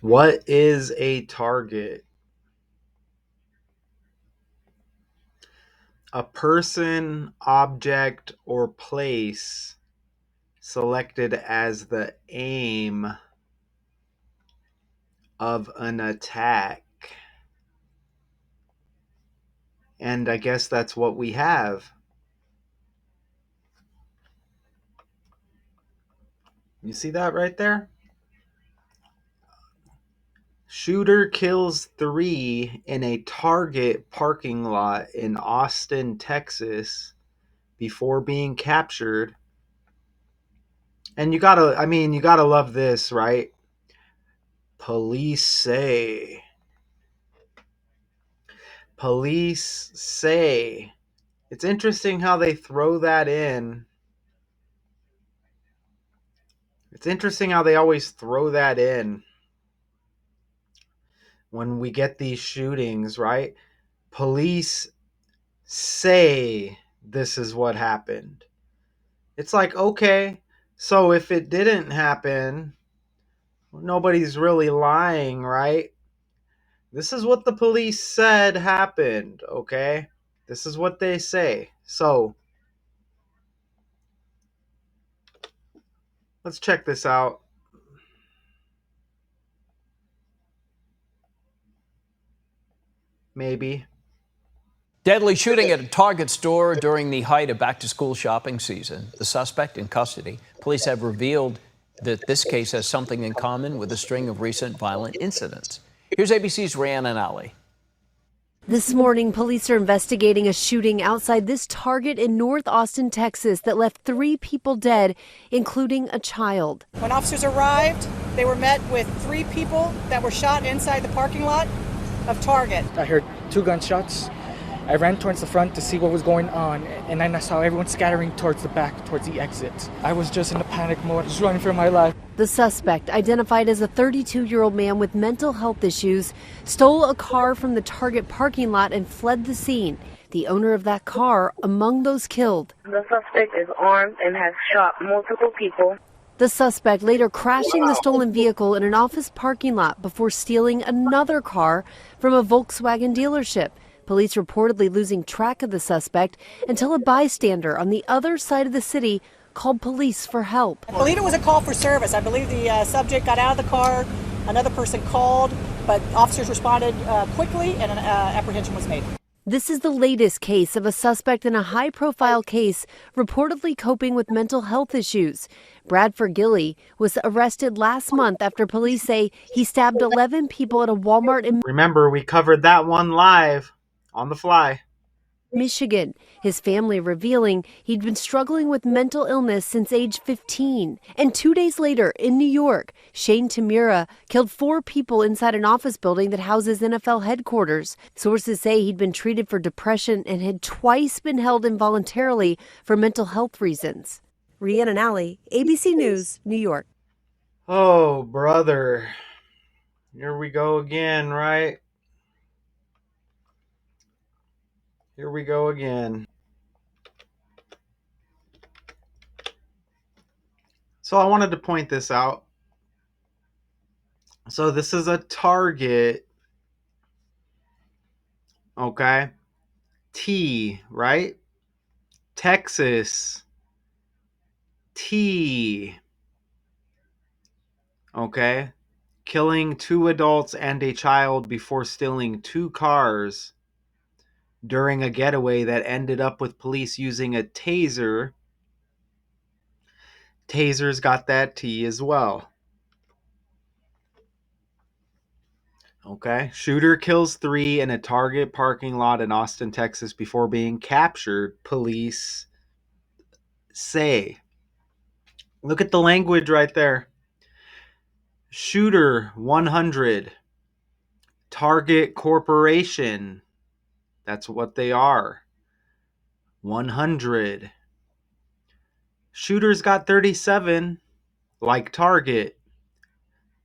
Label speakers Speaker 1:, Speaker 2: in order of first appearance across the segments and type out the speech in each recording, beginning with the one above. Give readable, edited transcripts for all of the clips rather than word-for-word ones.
Speaker 1: What is a target? A person, object, or place selected as the aim of an attack. And I guess that's what we have. You see that right there? Shooter kills 3 in a Target parking lot in Austin, Texas before being captured. And you gotta love this, right? Police say. Police say. It's interesting how they throw that in. It's interesting how they always throw that in when we get these shootings, right? Police say this is what happened. It's like, okay, so if it didn't happen, nobody's really lying, right? This is what the police said happened, okay? This is what they say. So, let's check this out. Maybe.
Speaker 2: Deadly shooting at a Target store during the height of back-to-school shopping season. The suspect in custody. Police have revealed that this case has something in common with a string of recent violent incidents. Here's ABC's Rhiannon Ali.
Speaker 3: This morning, police are investigating a shooting outside this Target in North Austin, Texas, that left 3 people dead, including a child.
Speaker 4: When officers arrived, they were met with 3 people that were shot inside the parking lot of Target.
Speaker 5: I heard 2 gunshots. I ran towards the front to see what was going on, and then I saw everyone scattering towards the back, towards the exit. I was just in a panic mode, just running for my life.
Speaker 3: The suspect, identified as a 32-year-old man with mental health issues, stole a car from the Target parking lot and fled the scene. The owner of that car among those killed.
Speaker 6: The suspect is armed and has shot multiple people.
Speaker 3: The suspect later crashing the stolen vehicle in an office parking lot before stealing another car from a Volkswagen dealership. Police reportedly losing track of the suspect until a bystander on the other side of the city called police for help.
Speaker 4: I believe it was a call for service. I believe the subject got out of the car, another person called, but officers responded quickly and an apprehension was made.
Speaker 3: This is the latest case of a suspect in a high-profile case reportedly coping with mental health issues. Bradford Gilly was arrested last month after police say he stabbed 11 people at a Walmart in
Speaker 1: Remember, we covered that one live on the fly.
Speaker 3: Michigan. His family revealing he'd been struggling with mental illness since age 15. And 2 days later in New York, Shane Tamura killed 4 people inside an office building that houses NFL headquarters. Sources say he'd been treated for depression and had twice been held involuntarily for mental health reasons. Rhiannon Alley, ABC News, New York.
Speaker 1: Oh, brother. Here we go again, right? Here we go again. So I wanted to point this out. So this is a Target. Okay. T, right? Texas. T. Okay. Killing 2 adults and a child before stealing 2 cars during a getaway that ended up with police using a taser. Taser's got that T as well. Okay. Shooter kills 3 in a Target parking lot in Austin, Texas before being captured, police say. Look at the language right there. Shooter 100. Target Corporation. That's what they are. 100. Shooter's got 37, like Target.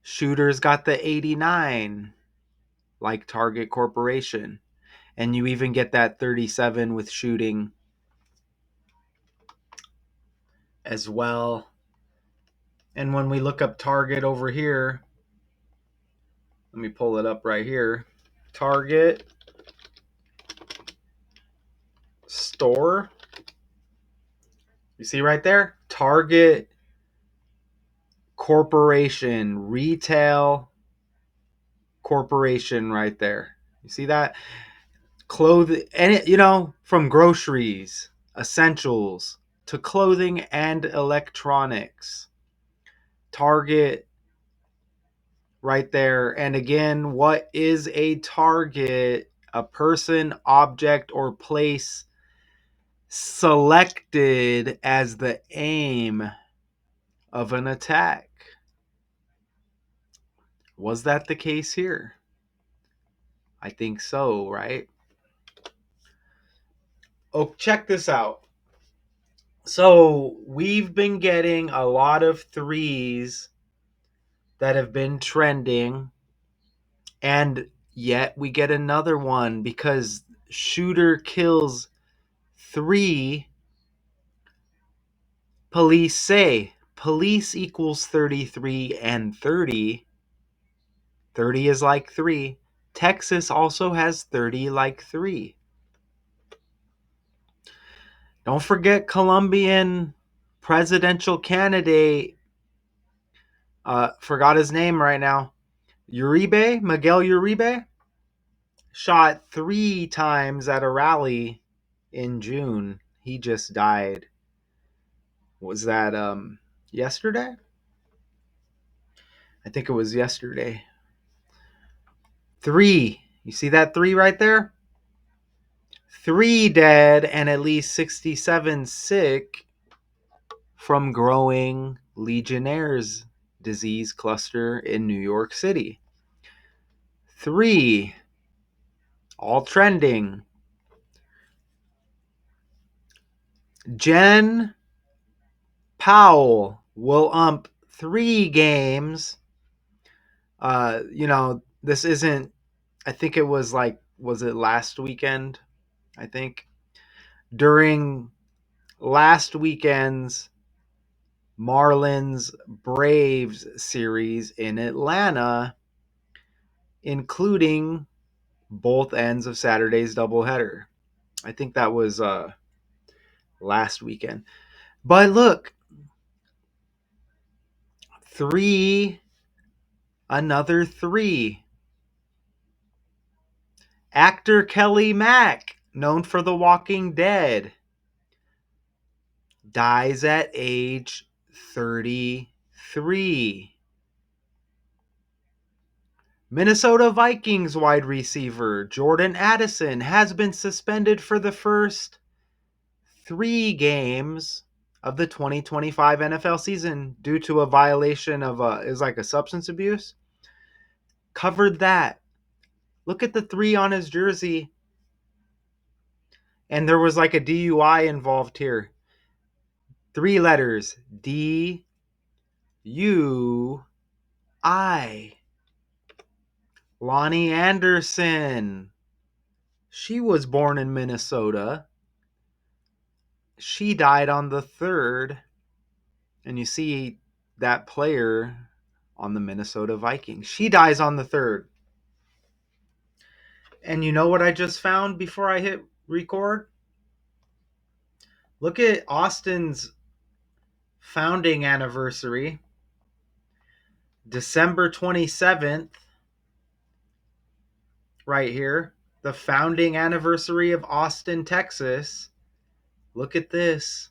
Speaker 1: Shooter's got the 89, like Target Corporation. And you even get that 37 with shooting as well. And when we look up Target over here, Let me pull it up right here. Target store. You see right there? Target Corporation, retail corporation right there. You see that? Clothing, and from groceries, essentials, to clothing and electronics. Target right there. And again, what is a target? A person, object, or place selected as the aim of an attack. Was that the case here? I think so, right? Oh, check this out. So we've been getting a lot of threes that have been trending, and yet we get another one because shooter kills 3. Police say police equals 33 and 30. 30 is like 3. Texas also has 30 like 3. Don't forget Colombian presidential candidate. Forgot his name right now. Miguel Uribe, shot 3 times at a rally in June. He just died. Was that yesterday? I think it was yesterday. 3. You see that 3 right there? 3 dead and at least 67 sick from growing Legionnaire's disease cluster in New York City. 3. All trending. Jen Powell will ump 3 games. This isn't, I think it was was it last weekend? I think. During last weekend's Marlins Braves series in Atlanta, including both ends of Saturday's doubleheader. I think that was last weekend. But look, 3, another 3. Actor Kelly Mack, known for The Walking Dead, dies at age 33. Minnesota Vikings wide receiver Jordan Addison has been suspended for the first 3 games of the 2025 NFL season due to a violation of is like a substance abuse. Covered that. Look at the 3 on his jersey. And there was like a DUI involved here. 3 letters. D-U-I. Lonnie Anderson. She was born in Minnesota. She died on the 3rd. And you see that player on the Minnesota Vikings. She dies on the 3rd. And you know what I just found before I hit record? Look at Austin's founding anniversary. December 27th. Right here. The founding anniversary of Austin, Texas. Look at this.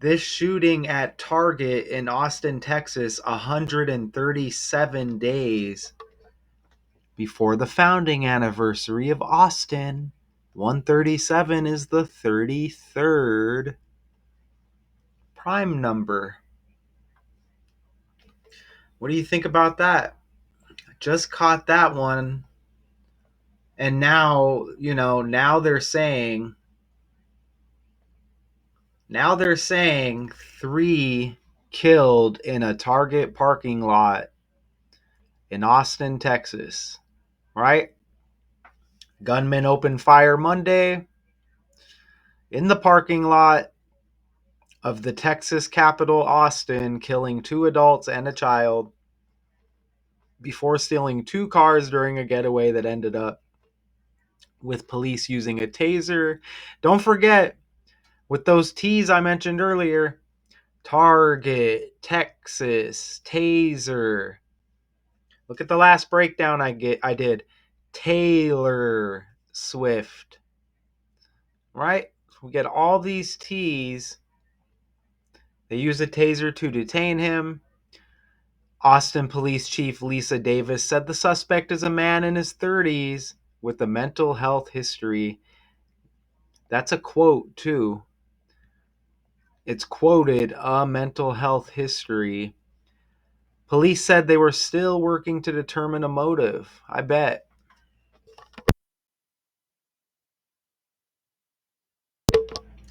Speaker 1: This shooting at Target in Austin, Texas, 137 days before the founding anniversary of Austin. 137 is the 33rd prime number. What do you think about that? Just caught that one. And now, now they're saying 3 killed in a Target parking lot in Austin, Texas. Right? Gunman opened fire Monday in the parking lot of the Texas capital, Austin, killing 2 adults and a child. before stealing 2 cars during a getaway that ended up with police using a taser. Don't forget, with those T's I mentioned earlier, Target, Texas, Taser. Look at the last breakdown I did. Taylor Swift. Right? We get all these T's. They use a taser to detain him. Austin Police Chief Lisa Davis said the suspect is a man in his 30s with a mental health history. That's a quote, too. It's quoted, a mental health history. Police said they were still working to determine a motive. I bet.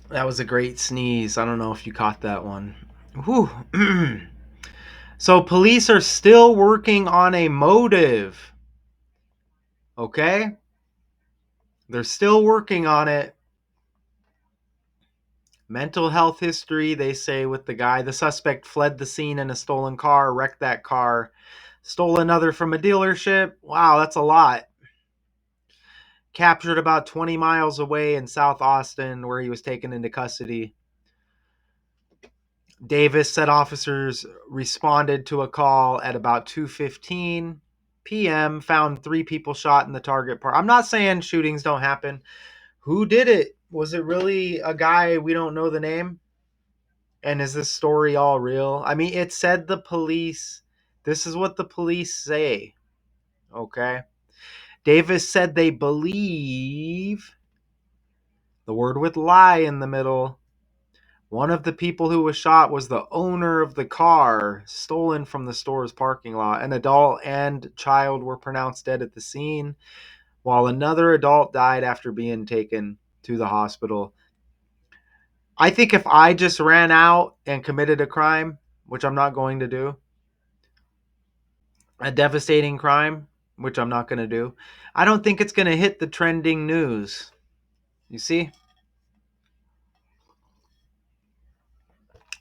Speaker 1: That was a great sneeze. I don't know if you caught that one. Whew. So police are still working on a motive. Okay? They're still working on it. Mental health history, they say, with the guy. The suspect fled the scene in a stolen car, wrecked that car, stole another from a dealership. Wow, that's a lot. Captured about 20 miles away in South Austin, where he was taken into custody. Davis said officers responded to a call at about 2:15 p.m., found 3 people shot in the Target park. I'm not saying shootings don't happen. Who did it? Was it really a guy we don't know the name? And is this story all real? I mean, it said the police. This is what the police say. Okay. Davis said they believe, the word with lie in the middle, one of the people who was shot was the owner of the car stolen from the store's parking lot. An adult and child were pronounced dead at the scene, while another adult died after being taken to the hospital. I think if I just ran out and committed a crime, which I'm not going to do, a devastating crime, which I'm not going to do, I don't think it's going to hit the trending news. You see?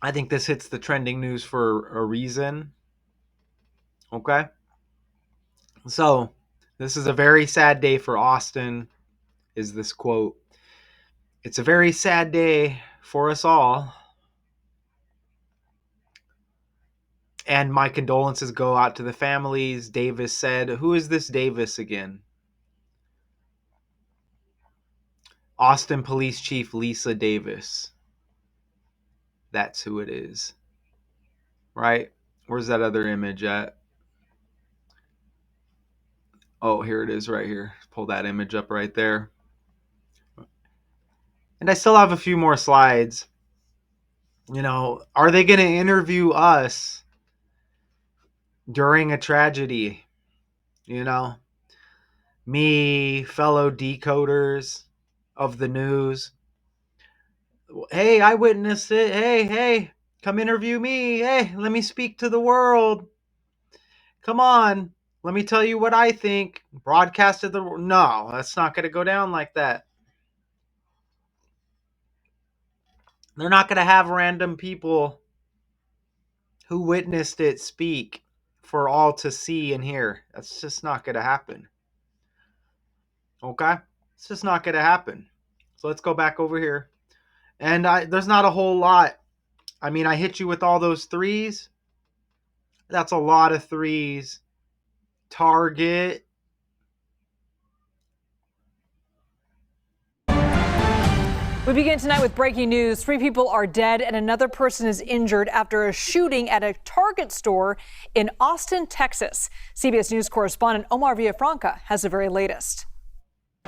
Speaker 1: I think this hits the trending news for a reason. Okay? So, this is a very sad day for Austin, is this quote. It's a very sad day for us all. And my condolences go out to the families. Davis said, who is this Davis again? Austin Police Chief Lisa Davis. That's who it is. Right? Where's that other image at? Oh, here it is right here. Pull that image up right there. And I still have a few more slides. You know, are they going to interview us during a tragedy? You know, me, fellow decoders of the news. Hey, I witnessed it. Hey, come interview me. Hey, let me speak to the world. Come on. Let me tell you what I think. Broadcasted the... No, that's not going to go down like that. They're not going to have random people who witnessed it speak for all to see and hear. That's just not going to happen. Okay? It's just not going to happen. So let's go back over here. And there's not a whole lot. I mean, I hit you with all those threes. That's a lot of threes. Target.
Speaker 7: We begin tonight with breaking news. 3 people are dead and another person is injured after a shooting at a Target store in Austin, Texas. CBS News correspondent Omar Villafranca has the very latest.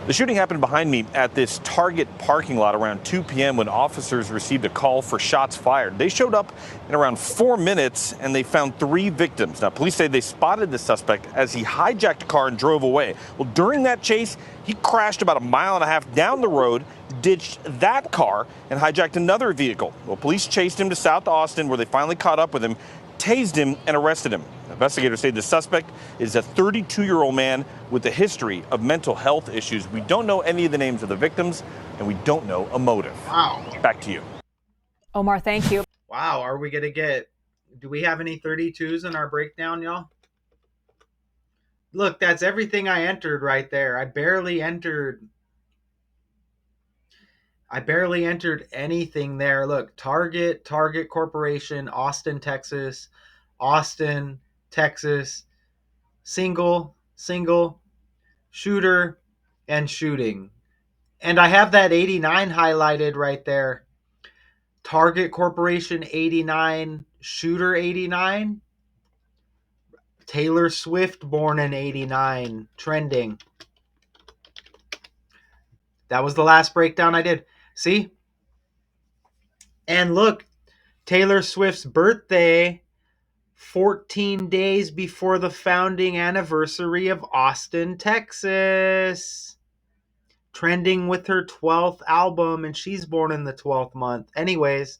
Speaker 8: The shooting happened behind me at this Target parking lot around 2 p.m. when officers received a call for shots fired. They showed up in around 4 minutes and they found 3 victims. Now, police say they spotted the suspect as he hijacked a car and drove away. Well, during that chase, he crashed about 1.5 miles down the road, ditched that car, and hijacked another vehicle. Well, police chased him to South Austin, where they finally caught up with him, tased him, and arrested him. Investigators say the suspect is a 32-year-old man with a history of mental health issues. We don't know any of the names of the victims, and we don't know a motive.
Speaker 1: Wow.
Speaker 8: Back to you.
Speaker 7: Omar, thank you.
Speaker 1: Wow, are we going to get... Do we have any 32s in our breakdown, y'all? Look, that's everything I entered right there. I barely entered anything there. Look, Target Corporation, Austin, Texas, Austin, Texas, single, shooter, and shooting. And I have that 89 highlighted right there. Target Corporation 89, shooter 89, Taylor Swift born in 89, trending. That was the last breakdown I did. See? And look, Taylor Swift's birthday 14 days before the founding anniversary of Austin, Texas. Trending with her 12th album, and she's born in the 12th month. Anyways,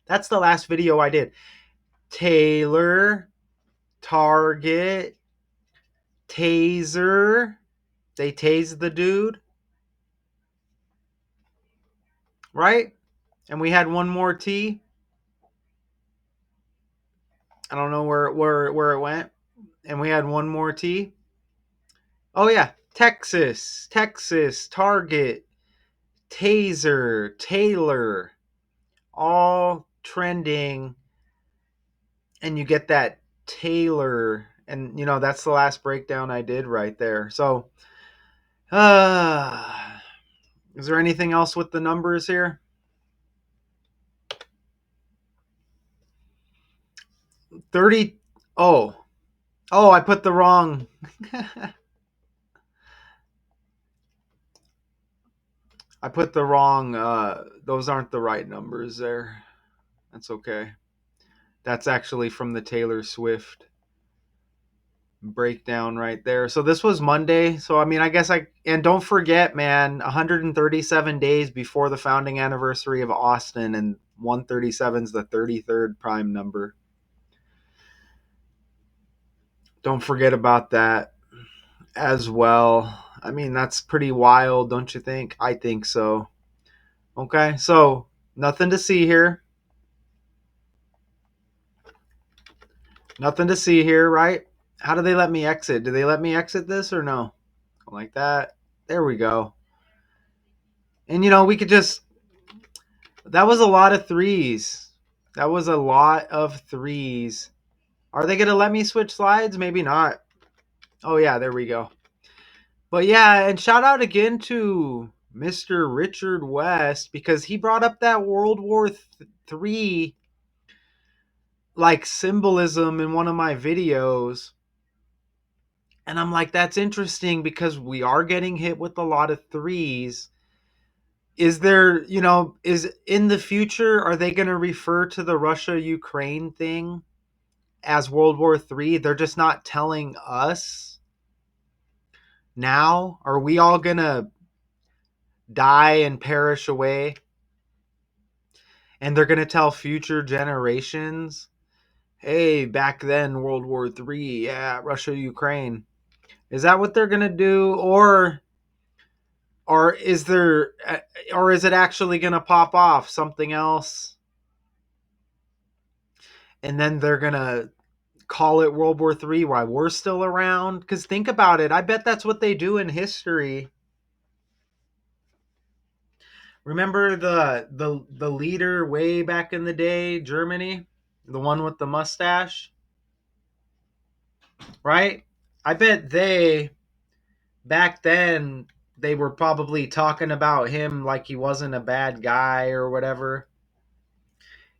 Speaker 1: that's the last video I did. Taylor, Target, Taser. They tased the dude. Right? And we had one more T. I don't know where it went. And we had one more T. Oh yeah, Texas, Target, Taser, Taylor, all trending, and you get that Taylor, and that's the last breakdown I did right there. So, is there anything else with the numbers here? 30. Oh, I put the wrong. I put the wrong. Those aren't the right numbers there. That's okay. That's actually from the Taylor Swift breakdown right there. So this was Monday. So I mean, and don't forget, man, 137 days before the founding anniversary of Austin, and 137 is the 33rd prime number. Don't forget about that as well. I mean, that's pretty wild, don't you think? I think so. Okay, so nothing to see here. Nothing to see here, right? How do they let me exit? Do they let me exit this or no? Like that. There we go. And we could just. That was a lot of threes. That was a lot of threes. Are they going to let me switch slides? Maybe not. Oh, yeah, there we go. But yeah, and shout out again to Mr. Richard West, because he brought up that World War III like symbolism in one of my videos. And I'm like, that's interesting because we are getting hit with a lot of threes. Is there, is in the future, are they going to refer to the Russia-Ukraine thing as World War III? They're just not telling us now. Are we all going to die and perish away? And they're going to tell future generations, hey, back then, World War III, yeah, Russia-Ukraine. Is that what they're going to do? Or is it actually going to pop off something else? And then they're going to call it World War III while we're still around? Because think about it. I bet that's what they do in history. Remember the leader way back in the day, Germany? The one with the mustache? Right? I bet back then, they were probably talking about him like he wasn't a bad guy or whatever.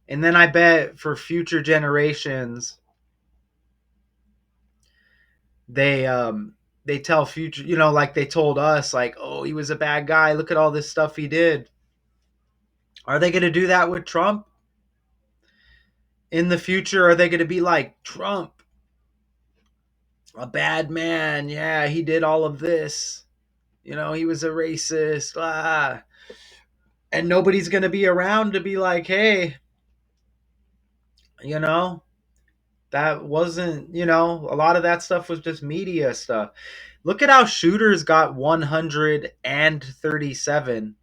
Speaker 1: And then I bet for future generations, they tell future, like they told us, like, oh, he was a bad guy, look at all this stuff he did. Are they going to do that with Trump in the future? Are they going to be like, Trump, a bad man, yeah, he did all of this, he was a racist, and nobody's going to be around to be like, hey, that wasn't, a lot of that stuff was just media stuff. Look at how shooters got 137,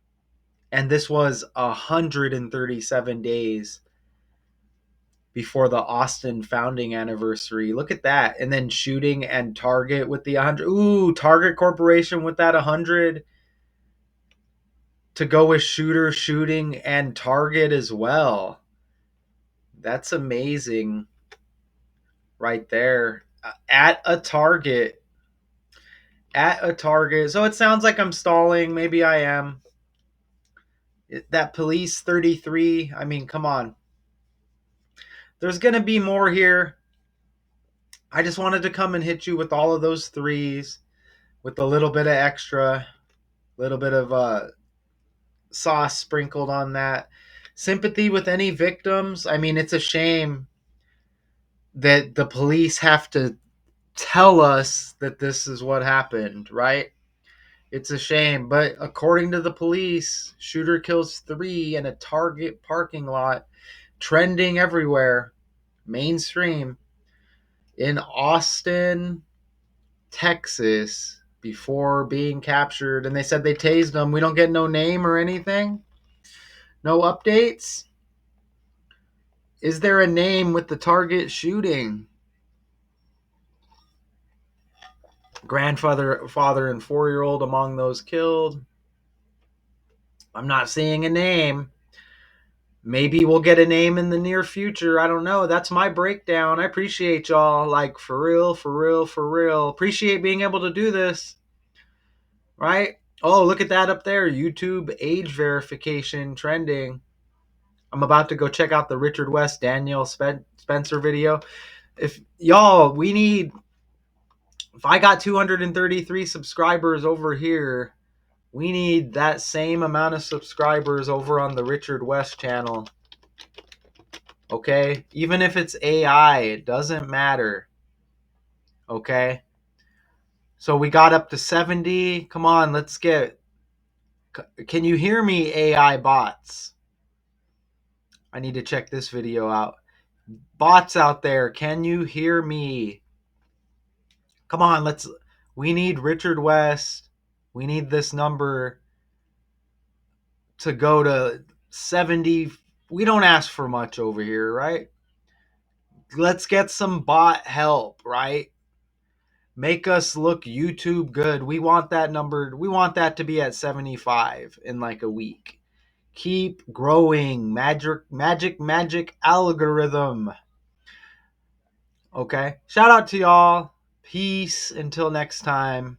Speaker 1: and this was 137 days before the Austin founding anniversary. Look at that. And then shooting and Target with the 100. Ooh, Target Corporation with that 100 to go with shooter, shooting, and Target as well. That's amazing right there. At a Target. At a Target. So it sounds like I'm stalling. Maybe I am. That police 33. I mean, come on. There's going to be more here. I just wanted to come and hit you with all of those threes with a little bit of extra, little bit of sauce sprinkled on that. Sympathy with any victims. I mean, it's a shame that the police have to tell us that this is what happened, right? It's a shame. But according to the police, shooter kills 3 in a Target parking lot, trending everywhere, mainstream. In Austin, Texas, before being captured. And they said they tased him. We don't get no name or anything? No updates? Is there a name with the Target shooting? Grandfather, father, and 4-year-old among those killed. I'm not seeing a name. Maybe we'll get a name in the near future. I don't know. That's my breakdown. I appreciate y'all. Like, for real, for real, for real. Appreciate being able to do this. Right? Oh, look at that up there. YouTube age verification trending. I'm about to go check out the Richard West Daniel Spencer video. If y'all, if I got 233 subscribers over here, we need that same amount of subscribers over on the Richard West channel. Okay? Even if it's AI, it doesn't matter. Okay? So we got up to 70. Come on, let's get... Can you hear me, AI bots? I need to check this video out. Bots out there, can you hear me? Come on, we need Richard West. We need this number to go to 70. We don't ask for much over here, right? Let's get some bot help, right? Make us look YouTube good. We want that number. We want that to be at 75 in like a week. Keep growing. Magic algorithm. Okay. Shout out to y'all. Peace until next time.